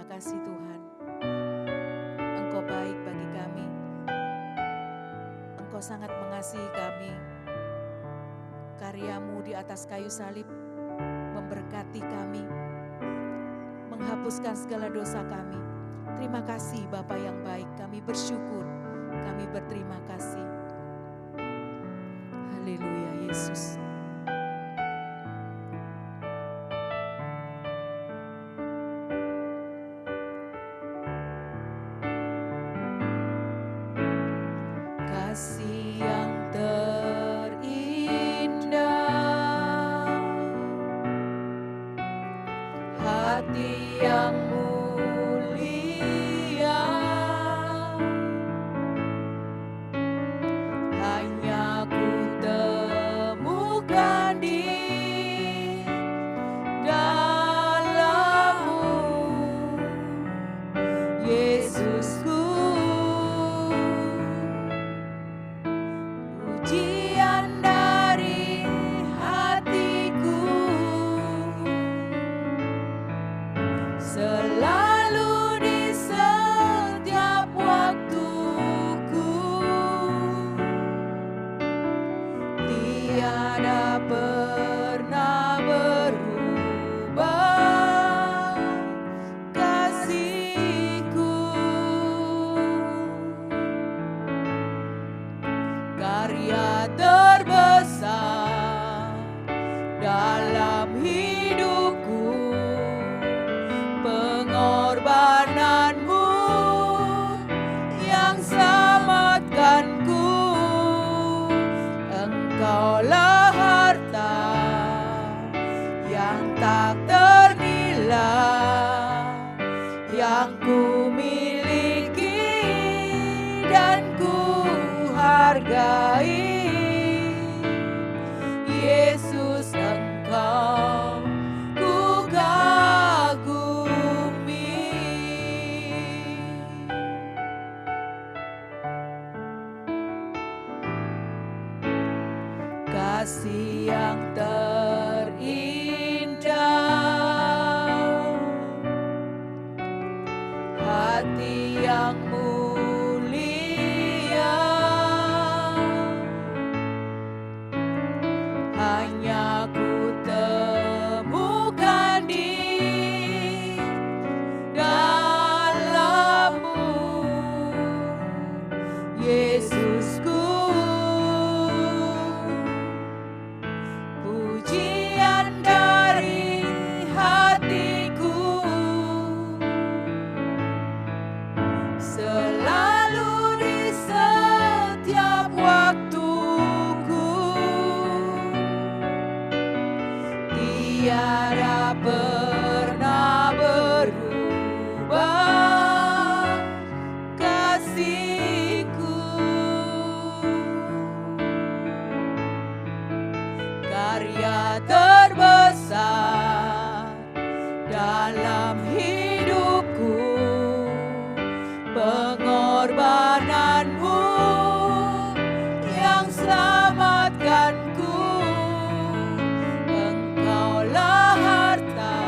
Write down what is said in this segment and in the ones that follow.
kasih Tuhan. Engkau baik bagi kami. Engkau sangat mengasihi kami. Karya-Mu di atas kayu salib memberkati kami, menghapuskan segala dosa kami. Terima kasih Bapa yang baik, kami bersyukur, kami berterima kasih. Haleluya Yesus. Kasih yang terindah, hati yang mulia, hanya ku temukan di dalam-Mu, Yesusku. Pujian dari hatiku, selalu di setiap waktuku, tiada pernah berubah kasih-Ku. Karya terbesar dalam hidupku, pengorbanan-Mu yang selamatkanku. Engkaulah harta yang tak ternilai, yang ku miliki dan ku hargai. Yesus, Engkau ku kagumi. Kasih yang terindah, hati yang mulia, hanya ku temukan di dalam-Mu, Yesusku. Pujian dari hatiku, selalu di setiap waktuku, tiada pernah berubah kasih-Ku. Karya terbesar dalam hidupku, pengorbanan-Mu yang selamatkanku. Engkaulah harta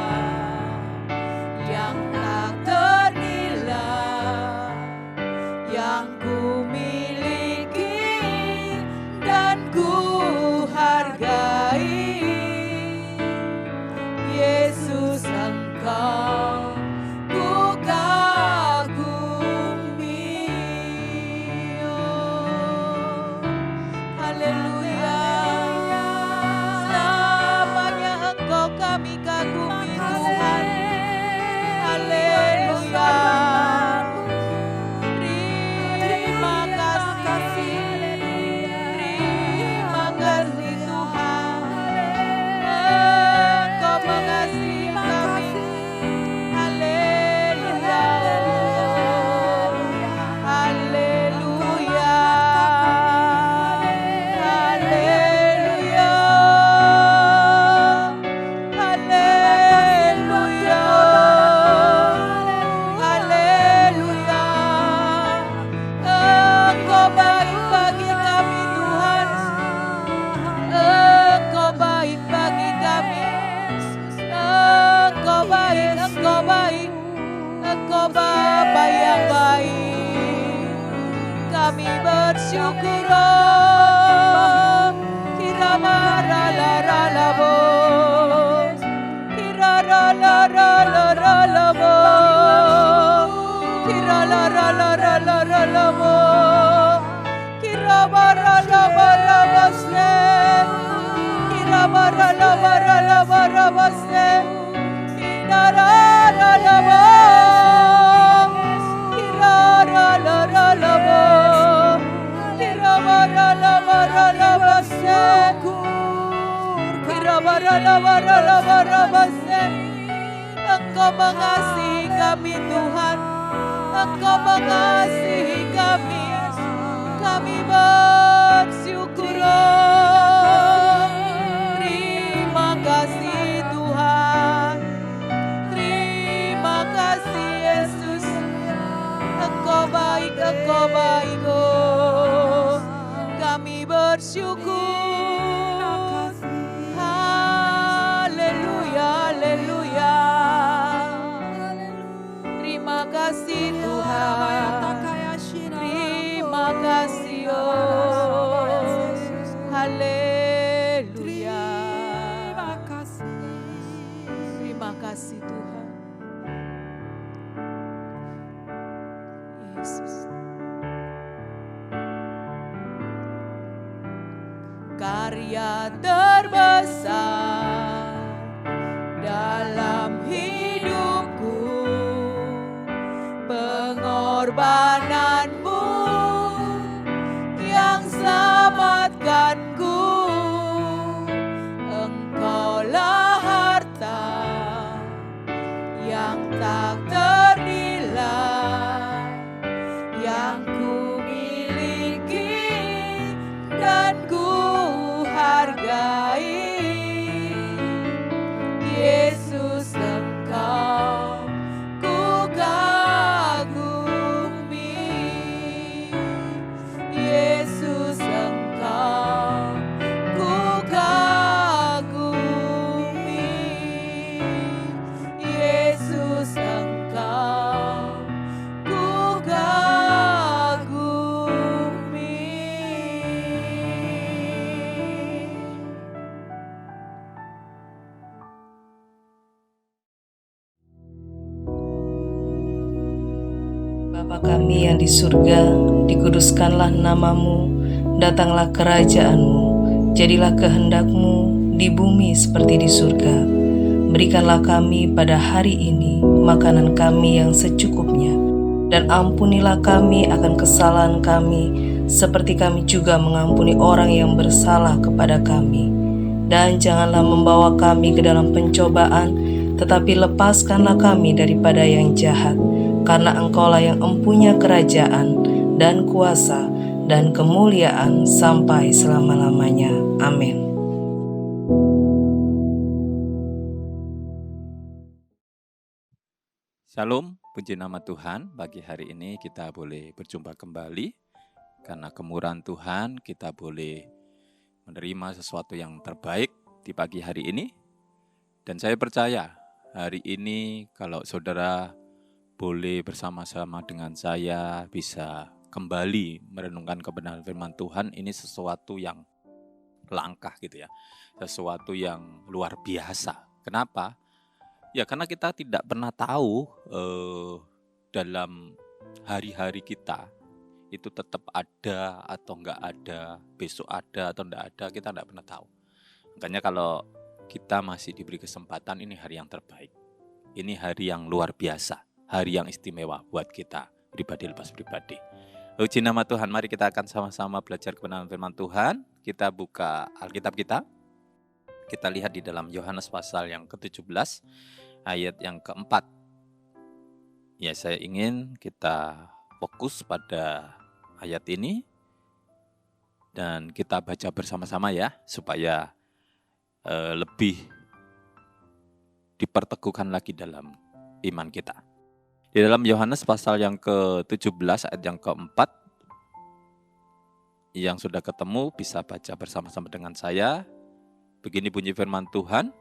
yang tak ternilai, yang ku miliki dan ku hargai. bersyukur. Kirabara la la la bo. Kirara la la la la la bo. Kirala la la la la la la bo. Kirabara la bara basne. Kirabara la bara basne. Kirara la la bo. Kirara la la la bo. Kirabara la bara basne. Kirabara la bara basne. Engkau mengasihi kami Tuhan. Engkau mengasihi kami. Kami bersyukur. Terima kasih Tuhan. Terima kasih Yesus. Engkau baik, Engkau baik. Oh, kami bersyukur. Haleluya, haleluya. Terima kasih Tuhan. Terima kasih oh. Haleluya. Terima kasih Tuhan. Yesus. Karya terbesar dalam hidupku, pengorbananmu yang selamatkanku. Engkaulah harta yang tak ternilai, yang ku miliki dan ku hargai. Yesus, Engkau ku kagumi. Yesus, Engkau ku kagumi. Yesus, Engkau ku kagumi. Bapa kami yang di surga, dikuduskanlah namamu, datanglah kerajaanmu, jadilah kehendak-Mu di bumi seperti di surga. Berikanlah kami pada hari ini makanan kami yang secukupnya, dan ampunilah kami akan kesalahan kami, seperti kami juga mengampuni orang yang bersalah kepada kami. Dan janganlah membawa kami ke dalam pencobaan, tetapi lepaskanlah kami daripada yang jahat. Karena Engkaulah yang empunya kerajaan dan kuasa dan kemuliaan sampai selama-lamanya. Amin. Shalom, puji nama Tuhan. Pagi hari ini kita boleh berjumpa kembali. Karena kemurahan Tuhan kita boleh menerima sesuatu yang terbaik di pagi hari ini. Dan saya percaya hari ini kalau saudara boleh bersama-sama dengan saya bisa kembali merenungkan kebenaran firman Tuhan, ini sesuatu yang langkah gitu ya. Sesuatu yang luar biasa. Kenapa? Ya karena kita tidak pernah tahu dalam hari-hari kita itu tetap ada atau enggak ada, besok ada atau enggak ada, kita enggak pernah tahu. Makanya kalau kita masih diberi kesempatan, ini hari yang terbaik. Ini hari yang luar biasa. Hari yang istimewa buat kita, pribadi lepas pribadi. Puji nama Tuhan, mari kita akan sama-sama belajar kebenaran firman Tuhan. Kita buka Alkitab kita. Kita lihat di dalam Yohanes pasal yang ke-17, ayat yang ke-4. Ya, saya ingin kita fokus pada ayat ini. Dan kita baca bersama-sama ya, supaya lebih diperteguhkan lagi dalam iman kita. Di dalam Yohanes pasal yang ke-17 ayat yang ke-4, yang sudah ketemu bisa baca bersama-sama dengan saya. Begini bunyi firman Tuhan,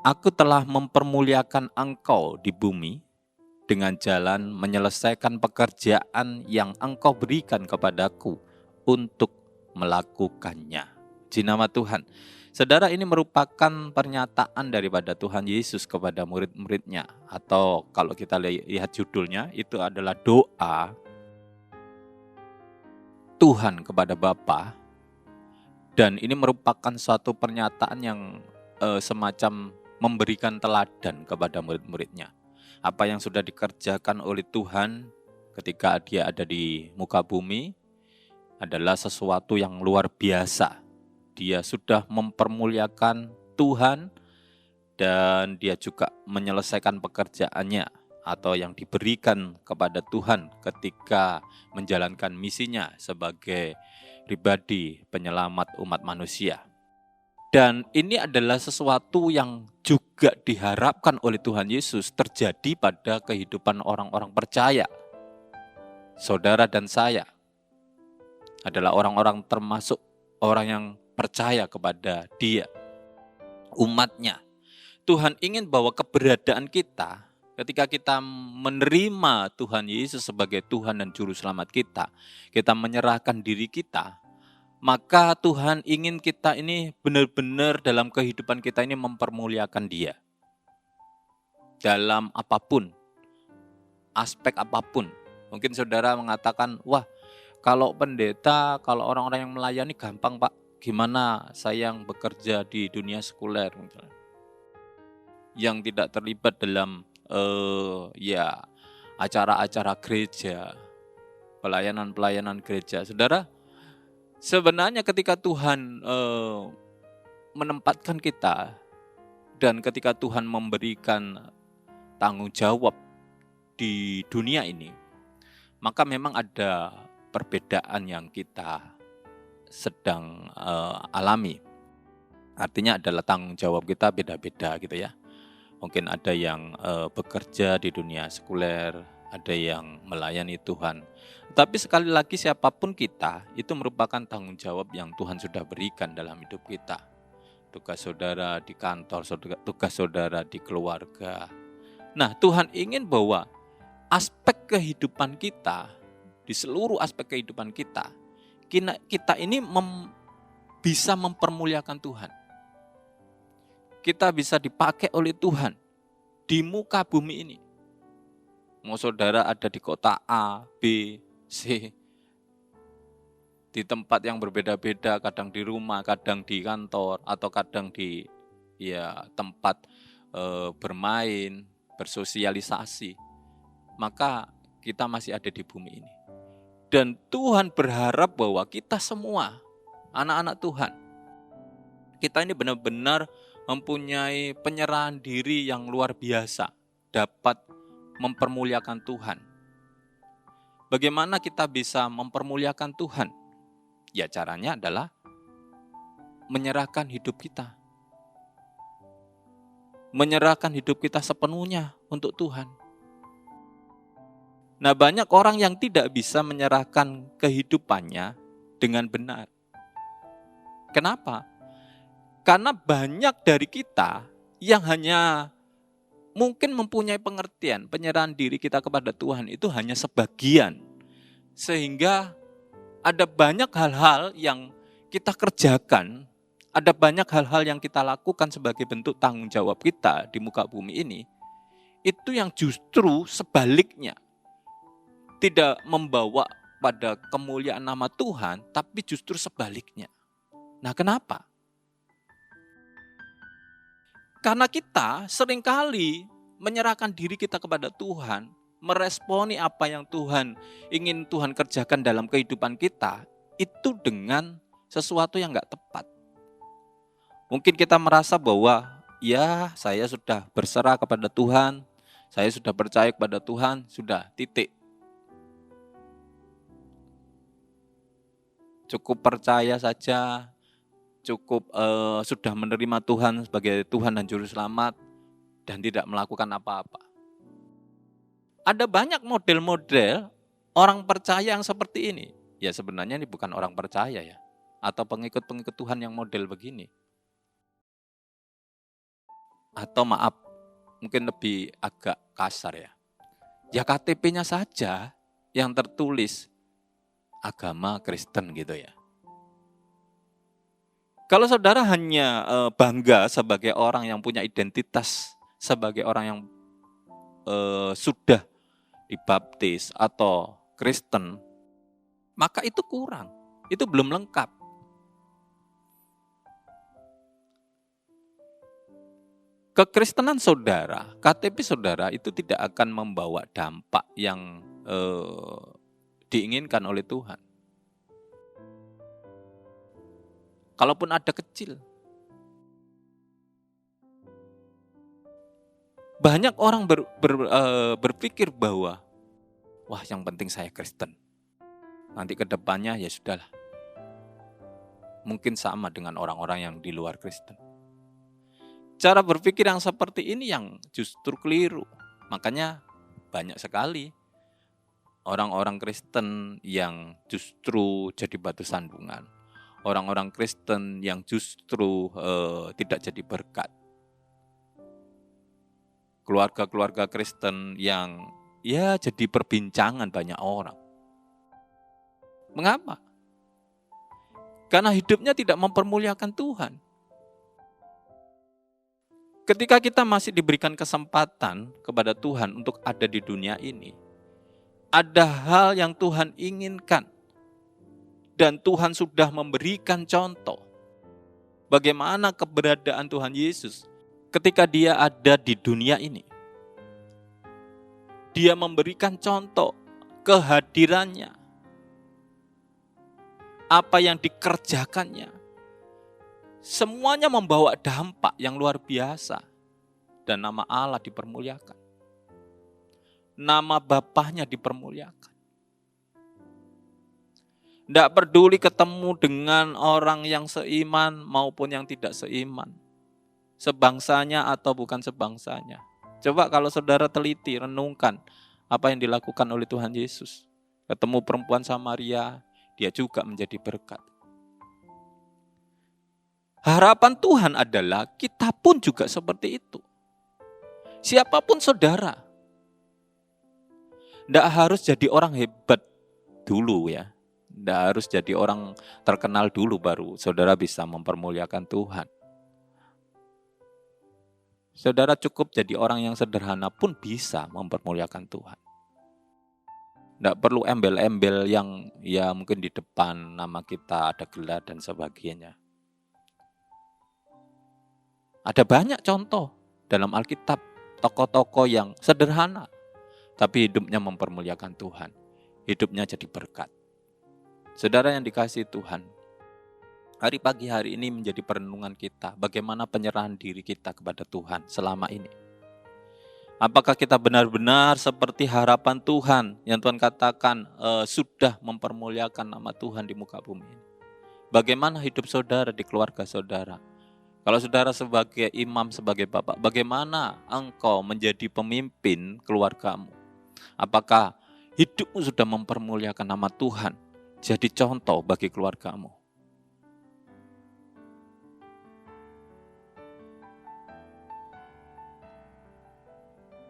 Aku telah mempermuliakan engkau di bumi dengan jalan menyelesaikan pekerjaan yang engkau berikan kepadaku untuk melakukannya. Puji nama Tuhan. Saudara, ini merupakan pernyataan daripada Tuhan Yesus kepada murid-muridnya. Atau kalau kita lihat judulnya, itu adalah doa Tuhan kepada Bapa. Dan ini merupakan suatu pernyataan yang semacam memberikan teladan kepada murid-muridnya. Apa yang sudah dikerjakan oleh Tuhan ketika dia ada di muka bumi adalah sesuatu yang luar biasa. Dia sudah mempermuliakan Tuhan dan dia juga menyelesaikan pekerjaannya atau yang diberikan kepada Tuhan ketika menjalankan misinya sebagai pribadi penyelamat umat manusia. Dan ini adalah sesuatu yang juga diharapkan oleh Tuhan Yesus terjadi pada kehidupan orang-orang percaya. Saudara dan saya adalah orang-orang termasuk orang yang percaya kepada Dia, umatnya. Tuhan ingin bahwa keberadaan kita, ketika kita menerima Tuhan Yesus sebagai Tuhan dan Juru Selamat kita menyerahkan diri kita, maka Tuhan ingin kita ini benar-benar dalam kehidupan kita ini mempermuliakan Dia. Dalam apapun, aspek apapun. Mungkin saudara mengatakan, wah kalau pendeta, kalau orang-orang yang melayani gampang Pak. Gimana saya yang bekerja di dunia sekuler misalnya, yang tidak terlibat dalam acara-acara gereja, pelayanan-pelayanan gereja. Saudara, sebenarnya ketika Tuhan menempatkan kita dan ketika Tuhan memberikan tanggung jawab di dunia ini, maka memang ada perbedaan yang kita sedang alami. Artinya adalah tanggung jawab kita beda-beda gitu ya. Mungkin ada yang bekerja di dunia sekuler, ada yang melayani Tuhan. Tapi sekali lagi siapapun kita, itu merupakan tanggung jawab yang Tuhan sudah berikan dalam hidup kita. Tugas saudara di kantor, tugas saudara di keluarga. Nah, Tuhan ingin bahwa aspek kehidupan kita, di seluruh aspek kehidupan kita ini bisa mempermuliakan Tuhan. Kita bisa dipakai oleh Tuhan di muka bumi ini. Mau saudara ada di kota A, B, C, di tempat yang berbeda-beda, kadang di rumah, kadang di kantor, atau kadang di tempat bermain, bersosialisasi, maka kita masih ada di bumi ini. Dan Tuhan berharap bahwa kita semua, anak-anak Tuhan, kita ini benar-benar mempunyai penyerahan diri yang luar biasa, dapat mempermuliakan Tuhan. Bagaimana kita bisa mempermuliakan Tuhan? Ya caranya adalah menyerahkan hidup kita. Menyerahkan hidup kita sepenuhnya untuk Tuhan. Nah, banyak orang yang tidak bisa menyerahkan kehidupannya dengan benar. Kenapa? Karena banyak dari kita yang hanya mungkin mempunyai pengertian, penyerahan diri kita kepada Tuhan itu hanya sebagian. Sehingga ada banyak hal-hal yang kita kerjakan, ada banyak hal-hal yang kita lakukan sebagai bentuk tanggung jawab kita di muka bumi ini, itu yang justru sebaliknya. Tidak membawa pada kemuliaan nama Tuhan, tapi justru sebaliknya. Nah, kenapa? Karena kita seringkali menyerahkan diri kita kepada Tuhan, meresponi apa yang Tuhan ingin Tuhan kerjakan dalam kehidupan kita, itu dengan sesuatu yang gak tepat. Mungkin kita merasa bahwa, ya saya sudah berserah kepada Tuhan, saya sudah percaya kepada Tuhan, sudah titik. Cukup percaya saja, cukup sudah menerima Tuhan sebagai Tuhan dan Juru Selamat dan tidak melakukan apa-apa. Ada banyak model-model orang percaya yang seperti ini. Ya sebenarnya ini bukan orang percaya ya, atau pengikut-pengikut Tuhan yang model begini. Atau maaf, mungkin lebih agak kasar ya. Ya KTP-nya saja yang tertulis agama Kristen gitu ya. Kalau saudara hanya bangga sebagai orang yang punya identitas, sebagai orang yang sudah dibaptis atau Kristen, maka itu kurang, itu belum lengkap. Kekristenan saudara, KTP saudara itu tidak akan membawa dampak yang diinginkan oleh Tuhan. Kalaupun ada kecil. Banyak orang berpikir bahwa, wah yang penting saya Kristen. Nanti ke depannya ya sudahlah. Mungkin sama dengan orang-orang yang di luar Kristen. Cara berpikir yang seperti ini yang justru keliru. Makanya banyak sekali orang-orang Kristen yang justru jadi batu sandungan. Orang-orang Kristen yang justru tidak jadi berkat. Keluarga-keluarga Kristen yang ya jadi perbincangan banyak orang. Mengapa? Karena hidupnya tidak mempermuliakan Tuhan. Ketika kita masih diberikan kesempatan kepada Tuhan untuk ada di dunia ini, ada hal yang Tuhan inginkan. Dan Tuhan sudah memberikan contoh. Bagaimana keberadaan Tuhan Yesus ketika dia ada di dunia ini. Dia memberikan contoh kehadirannya. Apa yang dikerjakannya. Semuanya membawa dampak yang luar biasa. Dan nama Allah dipermuliakan. Nama Bapaknya dipermuliakan. Tidak peduli ketemu dengan orang yang seiman maupun yang tidak seiman. Sebangsanya atau bukan sebangsanya. Coba kalau saudara teliti, renungkan apa yang dilakukan oleh Tuhan Yesus. Ketemu perempuan Samaria, dia juga menjadi berkat. Harapan Tuhan adalah kita pun juga seperti itu. Siapapun saudara. Tidak harus jadi orang hebat dulu ya. Tidak harus jadi orang terkenal dulu baru saudara bisa mempermuliakan Tuhan. Saudara cukup jadi orang yang sederhana pun bisa mempermuliakan Tuhan. Tidak perlu embel-embel yang ya mungkin di depan nama kita ada gelar dan sebagainya. Ada banyak contoh dalam Alkitab, tokoh-tokoh yang sederhana, tapi hidupnya mempermuliakan Tuhan. Hidupnya jadi berkat. Saudara yang dikasihi Tuhan, hari pagi hari ini menjadi perenungan kita, bagaimana penyerahan diri kita kepada Tuhan selama ini. Apakah kita benar-benar seperti harapan Tuhan yang Tuhan katakan sudah mempermuliakan nama Tuhan di muka bumi ini? Bagaimana hidup saudara di keluarga saudara? Kalau saudara sebagai imam, sebagai bapak, bagaimana engkau menjadi pemimpin keluargamu? Apakah hidupmu sudah mempermuliakan nama Tuhan? Jadi contoh bagi keluargamu.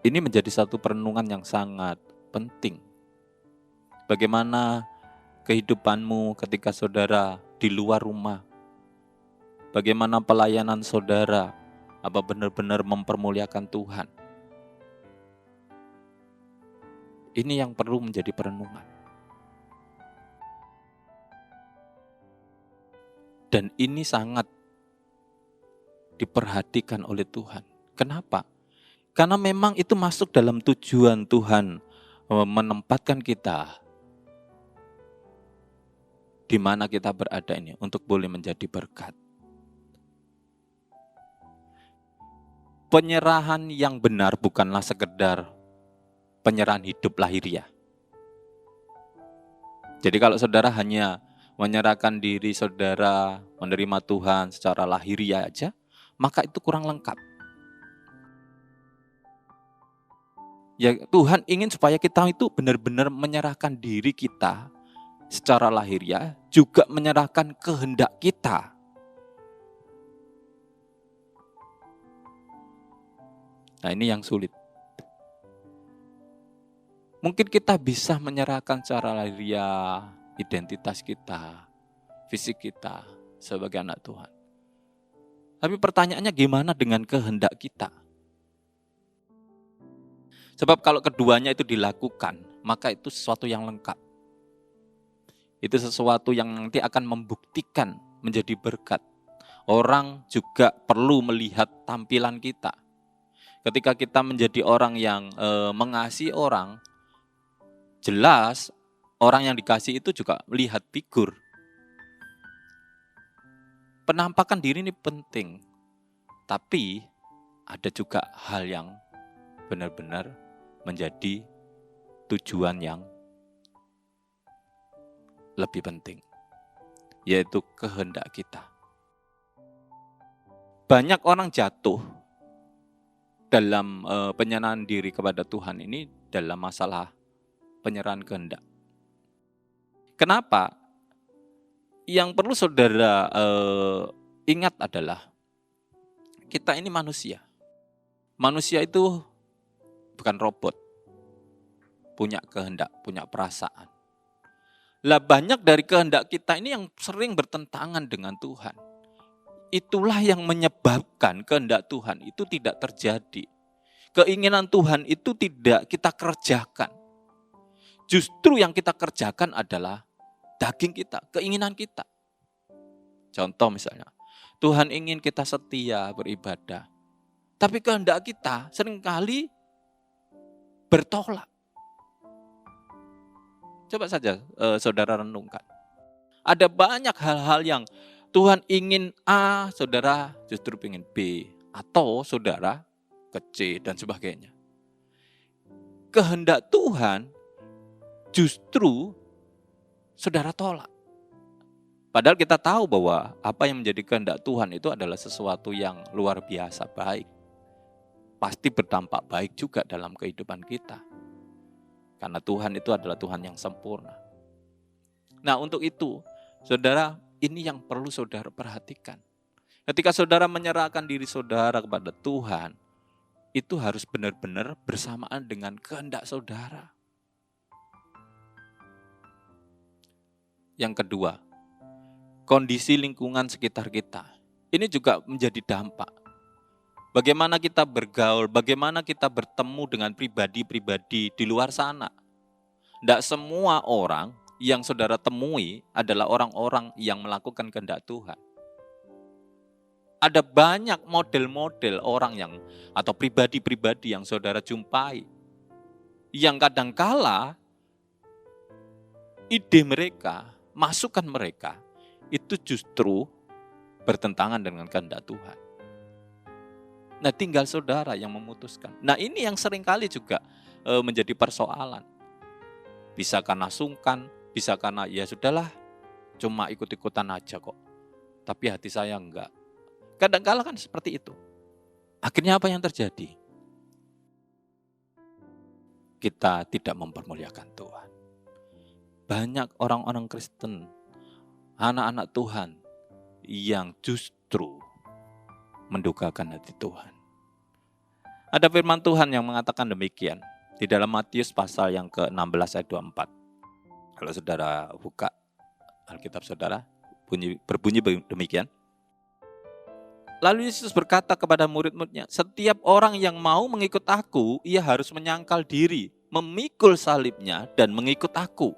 Ini menjadi satu perenungan yang sangat penting. Bagaimana kehidupanmu ketika saudara di luar rumah? Bagaimana pelayanan saudara? Apa benar-benar mempermuliakan Tuhan? Ini yang perlu menjadi perenungan. Dan ini sangat diperhatikan oleh Tuhan. Kenapa? Karena memang itu masuk dalam tujuan Tuhan menempatkan kita di mana kita berada ini untuk boleh menjadi berkat. Penyerahan yang benar bukanlah sekedar penyerahan hidup lahiriah. Jadi kalau saudara hanya menyerahkan diri saudara menerima Tuhan secara lahiriah aja, maka itu kurang lengkap. Ya Tuhan ingin supaya kita itu benar-benar menyerahkan diri kita secara lahiriah, juga menyerahkan kehendak kita. Nah ini yang sulit. Mungkin kita bisa menyerahkan secara lahiriah, identitas kita, fisik kita sebagai anak Tuhan. Tapi pertanyaannya gimana dengan kehendak kita? Sebab kalau keduanya itu dilakukan, maka itu sesuatu yang lengkap. Itu sesuatu yang nanti akan membuktikan menjadi berkat. Orang juga perlu melihat tampilan kita. Ketika kita menjadi orang yang mengasihi orang, jelas orang yang dikasih itu juga melihat figur. Penampakan diri ini penting, tapi ada juga hal yang benar-benar menjadi tujuan yang lebih penting, yaitu kehendak kita. Banyak orang jatuh dalam penyerahan diri kepada Tuhan ini dalam masalah penyerahan kehendak. Kenapa? Yang perlu saudara ingat adalah kita ini manusia. Manusia itu bukan robot, punya kehendak, punya perasaan. Lah banyak dari kehendak kita ini yang sering bertentangan dengan Tuhan. Itulah yang menyebabkan kehendak Tuhan itu tidak terjadi. Keinginan Tuhan itu tidak kita kerjakan. Justru yang kita kerjakan adalah daging kita, keinginan kita. Contoh misalnya, Tuhan ingin kita setia beribadah. Tapi kehendak kita seringkali bertolak. Coba saja saudara renungkan. Ada banyak hal-hal yang Tuhan ingin A, saudara justru ingin B. Atau saudara ke C dan sebagainya. Kehendak Tuhan justru saudara tolak. Padahal kita tahu bahwa apa yang menjadi kehendak Tuhan itu adalah sesuatu yang luar biasa baik. Pasti berdampak baik juga dalam kehidupan kita. Karena Tuhan itu adalah Tuhan yang sempurna. Nah untuk itu, saudara, ini yang perlu saudara perhatikan. Ketika saudara menyerahkan diri saudara kepada Tuhan, itu harus benar-benar bersamaan dengan kehendak saudara. Yang kedua, kondisi lingkungan sekitar kita. Ini juga menjadi dampak. Bagaimana kita bergaul, bagaimana kita bertemu dengan pribadi-pribadi di luar sana. Tidak semua orang yang saudara temui adalah orang-orang yang melakukan kehendak Tuhan. Ada banyak model-model orang yang atau pribadi-pribadi yang saudara jumpai. Yang kadangkala ide mereka, masukan mereka, itu justru bertentangan dengan kehendak Tuhan. Nah tinggal saudara yang memutuskan. Nah ini yang seringkali juga menjadi persoalan. Bisa karena sungkan, bisa karena ya sudahlah cuma ikut-ikutan aja kok. Tapi hati saya enggak. Kadang-kala kan seperti itu. Akhirnya apa yang terjadi? Kita tidak mempermuliakan Tuhan. Banyak orang-orang Kristen, anak-anak Tuhan yang justru mendukakan hati Tuhan. Ada firman Tuhan yang mengatakan demikian di dalam Matius pasal yang ke-16 ayat 24. Kalau saudara buka Alkitab saudara, berbunyi demikian. Lalu Yesus berkata kepada murid-muridnya, setiap orang yang mau mengikut aku, ia harus menyangkal diri, memikul salibnya dan mengikut aku.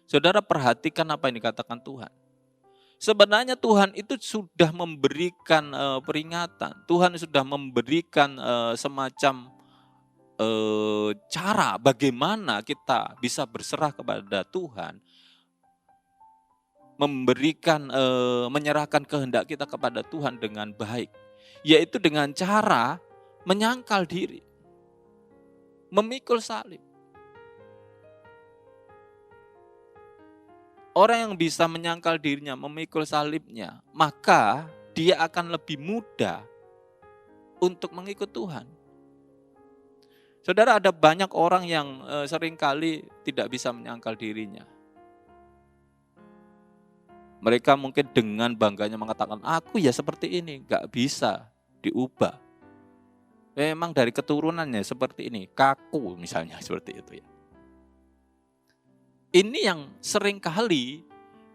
Saudara perhatikan apa yang dikatakan Tuhan. Sebenarnya Tuhan itu sudah memberikan peringatan. Tuhan sudah memberikan semacam cara bagaimana kita bisa berserah kepada Tuhan. Memberikan, menyerahkan kehendak kita kepada Tuhan dengan baik. Yaitu dengan cara menyangkal diri. Memikul salib. Orang yang bisa menyangkal dirinya, memikul salibnya, maka dia akan lebih mudah untuk mengikut Tuhan. Saudara, ada banyak orang yang seringkali tidak bisa menyangkal dirinya. Mereka mungkin dengan bangganya mengatakan, aku ya seperti ini, gak bisa diubah. Memang dari keturunannya seperti ini, kaku misalnya seperti itu ya. Ini yang seringkali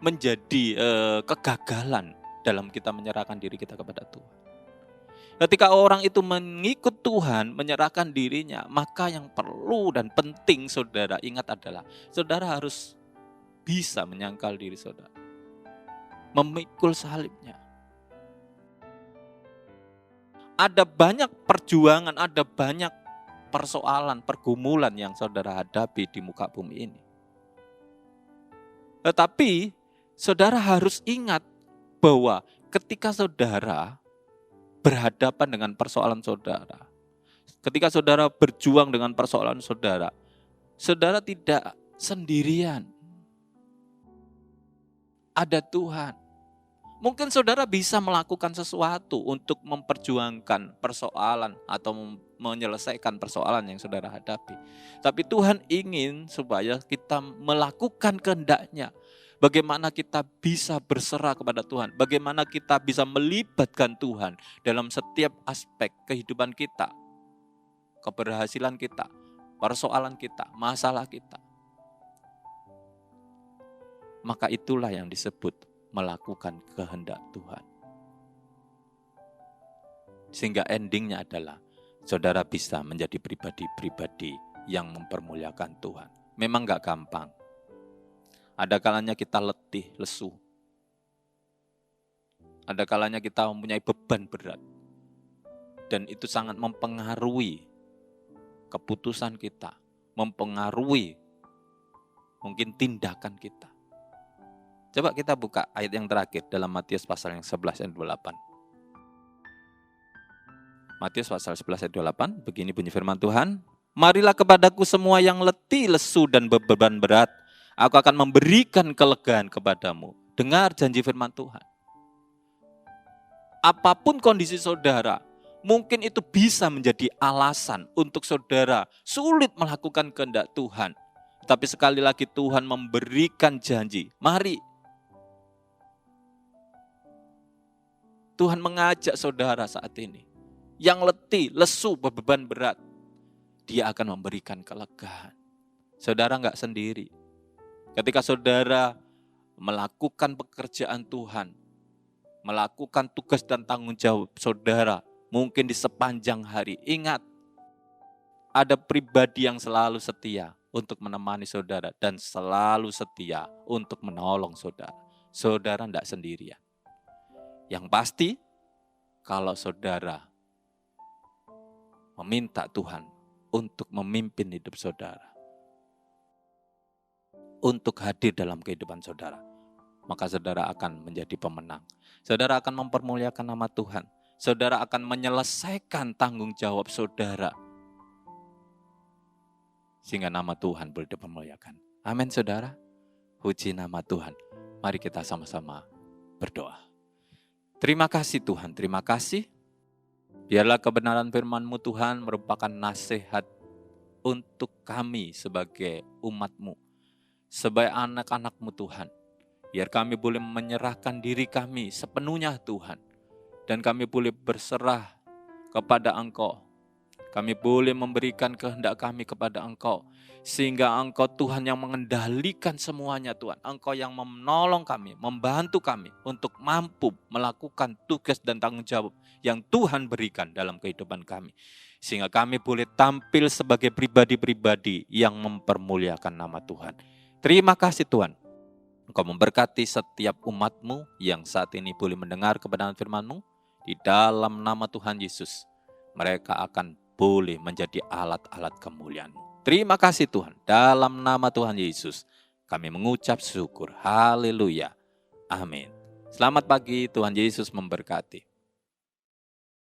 menjadi kegagalan dalam kita menyerahkan diri kita kepada Tuhan. Ketika orang itu mengikut Tuhan, menyerahkan dirinya, maka yang perlu dan penting saudara ingat adalah saudara harus bisa menyangkal diri saudara, memikul salibnya. Ada banyak perjuangan, ada banyak persoalan, pergumulan yang saudara hadapi di muka bumi ini. Tetapi saudara harus ingat bahwa ketika saudara berhadapan dengan persoalan saudara, ketika saudara berjuang dengan persoalan saudara, saudara tidak sendirian. Ada Tuhan. Mungkin saudara bisa melakukan sesuatu untuk memperjuangkan persoalan atau menyelesaikan persoalan yang saudara hadapi. Tapi Tuhan ingin supaya kita melakukan kehendak-Nya. Bagaimana kita bisa berserah kepada Tuhan, bagaimana kita bisa melibatkan Tuhan dalam setiap aspek kehidupan kita, keberhasilan kita, persoalan kita, masalah kita. Maka itulah yang disebut melakukan kehendak Tuhan. Sehingga endingnya adalah saudara bisa menjadi pribadi-pribadi yang mempermuliakan Tuhan. Memang gak gampang. Ada kalanya kita letih, lesu. Ada kalanya kita mempunyai beban berat. Dan itu sangat mempengaruhi keputusan kita. Mempengaruhi mungkin tindakan kita. Coba kita buka ayat yang terakhir dalam Matius pasal yang 11 ayat 28. Matius pasal 11 ayat 28, begini bunyi firman Tuhan. Marilah kepadaku semua yang letih, lesu dan beban berat. Aku akan memberikan kelegaan kepadamu. Dengar janji firman Tuhan. Apapun kondisi saudara, mungkin itu bisa menjadi alasan untuk saudara sulit melakukan kehendak Tuhan. Tapi sekali lagi Tuhan memberikan janji. Mari. Tuhan mengajak saudara saat ini. Yang letih, lesu, beban berat. Dia akan memberikan kelegaan. Saudara enggak sendiri. Ketika saudara melakukan pekerjaan Tuhan, melakukan tugas dan tanggung jawab saudara, mungkin di sepanjang hari, ingat, ada pribadi yang selalu setia untuk menemani saudara dan selalu setia untuk menolong saudara. Saudara tidak sendirian. Yang pasti, kalau saudara meminta Tuhan untuk memimpin hidup saudara, untuk hadir dalam kehidupan saudara, maka saudara akan menjadi pemenang. Saudara akan mempermuliakan nama Tuhan. Saudara akan menyelesaikan tanggung jawab saudara. Sehingga nama Tuhan boleh dipermuliakan. Amin saudara. Puji nama Tuhan. Mari kita sama-sama berdoa. Terima kasih Tuhan, terima kasih. Biarlah kebenaran firman-Mu Tuhan merupakan nasihat untuk kami sebagai umat-Mu. Sebagai anak-anak-Mu Tuhan, biar kami boleh menyerahkan diri kami sepenuhnya Tuhan. Dan kami boleh berserah kepada Engkau. Kami boleh memberikan kehendak kami kepada Engkau. Sehingga Engkau Tuhan yang mengendalikan semuanya Tuhan. Engkau yang menolong kami, membantu kami untuk mampu melakukan tugas dan tanggung jawab yang Tuhan berikan dalam kehidupan kami. Sehingga kami boleh tampil sebagai pribadi-pribadi yang mempermuliakan nama Tuhan. Terima kasih Tuhan. Engkau memberkati setiap umat-Mu yang saat ini boleh mendengar kebenaran firman-Mu. Di dalam nama Tuhan Yesus, mereka akan boleh menjadi alat-alat kemuliaan-Mu. Terima kasih Tuhan. Dalam nama Tuhan Yesus, kami mengucap syukur. Haleluya. Amin. Selamat pagi, Tuhan Yesus memberkati.